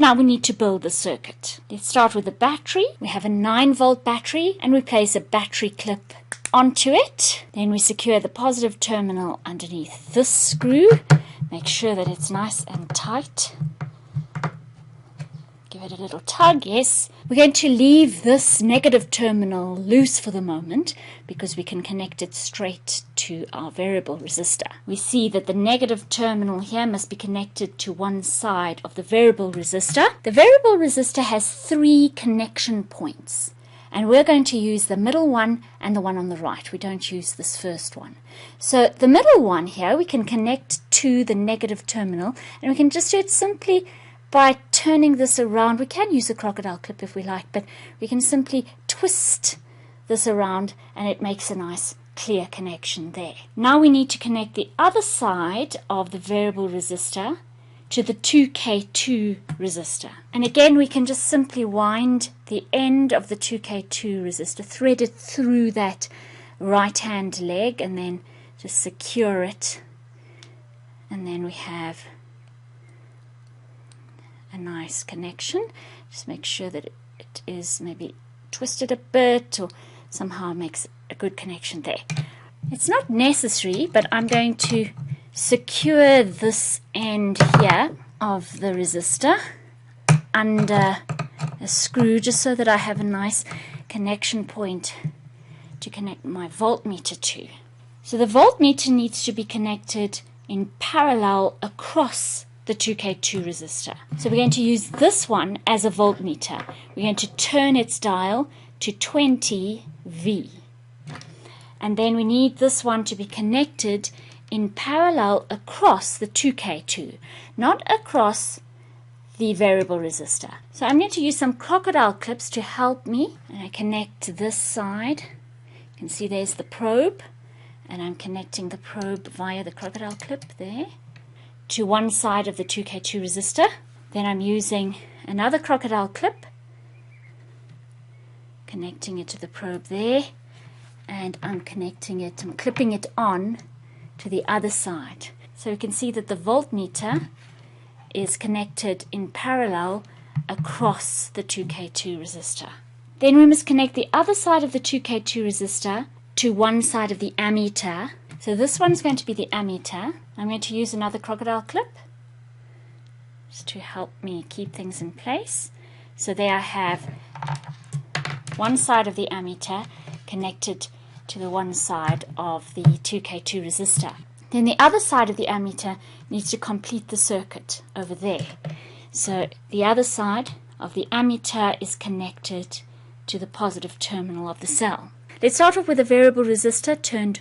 Now we need to build the circuit. Let's start with the battery. We have a 9-volt battery and we place a battery clip onto it. Then we secure the positive terminal underneath this screw. Make sure that it's nice and tight. Give it a little tug, yes. We're going to leave this negative terminal loose for the moment because we can connect it straight to our variable resistor. We see that the negative terminal here must be connected to one side of the variable resistor. The variable resistor has 3 connection points, and we're going to use the middle one and the one on the right. We don't use this first one. So the middle one here we can connect to the negative terminal, and we can just do it simply by turning this around. We can use a crocodile clip if we like, but we can simply twist this around and it makes a nice clear connection there. Now we need to connect the other side of the variable resistor to the 2K2 resistor. And again, we can just simply wind the end of the 2K2 resistor, thread it through that right-hand leg, and then just secure it. And then we have a nice connection. Just make sure that it is maybe twisted a bit or somehow makes a good connection there. It's not necessary, but I'm going to secure this end here of the resistor under a screw just so that I have a nice connection point to connect my voltmeter to. So the voltmeter needs to be connected in parallel across the 2K2 resistor. So we're going to use this one as a voltmeter. We're going to turn its dial to 20 V. And then we need this one to be connected in parallel across the 2K2, not across the variable resistor. So I'm going to use some crocodile clips to help me, and I connect to this side. You can see there's the probe, and I'm connecting the probe via the crocodile clip there to one side of the 2K2 resistor. Then I'm using another crocodile clip, connecting it to the probe there, and I'm clipping it on to the other side. So you can see that the voltmeter is connected in parallel across the 2K2 resistor. Then we must connect the other side of the 2K2 resistor to one side of the ammeter. So this one's going to be the ammeter. I'm going to use another crocodile clip just to help me keep things in place. So there I have one side of the ammeter connected to the one side of the 2K2 resistor. Then the other side of the ammeter needs to complete the circuit over there. So the other side of the ammeter is connected to the positive terminal of the cell. Let's start off with a variable resistor turned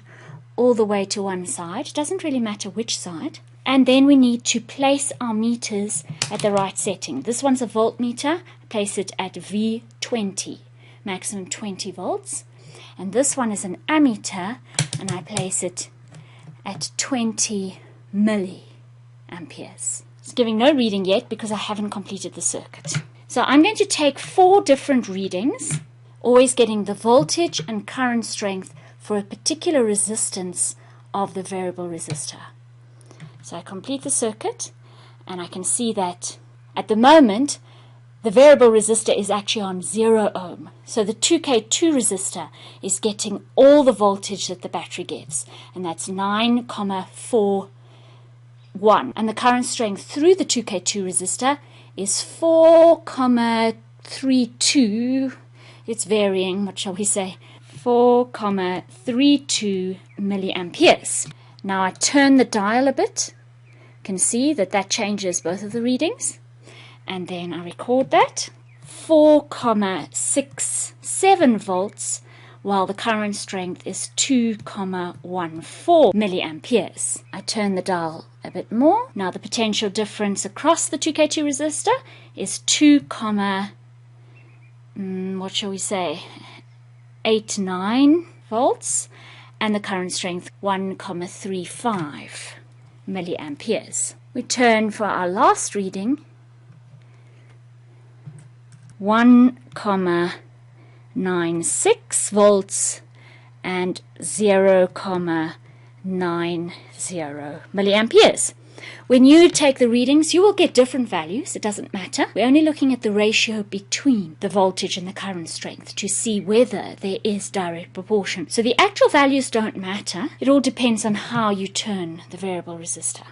all the way to one side. It doesn't really matter which side. And then we need to place our meters at the right setting. This one's a voltmeter. Place it at V20, maximum 20 volts. And this one is an ammeter, and I place it at 20 milliamperes. It's giving no reading yet because I haven't completed the circuit. So I'm going to take 4 different readings, always getting the voltage and current strength for a particular resistance of the variable resistor. So I complete the circuit, and I can see that at the moment the variable resistor is actually on 0 ohm. So the 2K2 resistor is getting all the voltage that the battery gets, and that's 9,41. And the current strength through the 2K2 resistor is 4,32. It's varying, what shall we say? 4,32 milliamperes. Now I turn the dial a bit. You can see that that changes both of the readings. And then I record that. 4,67 volts, while the current strength is 2,14 milliamperes. I turn the dial a bit more. Now the potential difference across the 2K2 resistor is 2,89 volts, and the current strength 1,35 milliamperes. We turn for our last reading, 1,96 volts and 0,90 milliamperes. When you take the readings, you will get different values. It doesn't matter. We're only looking at the ratio between the voltage and the current strength to see whether there is direct proportion. So the actual values don't matter. It all depends on how you turn the variable resistor.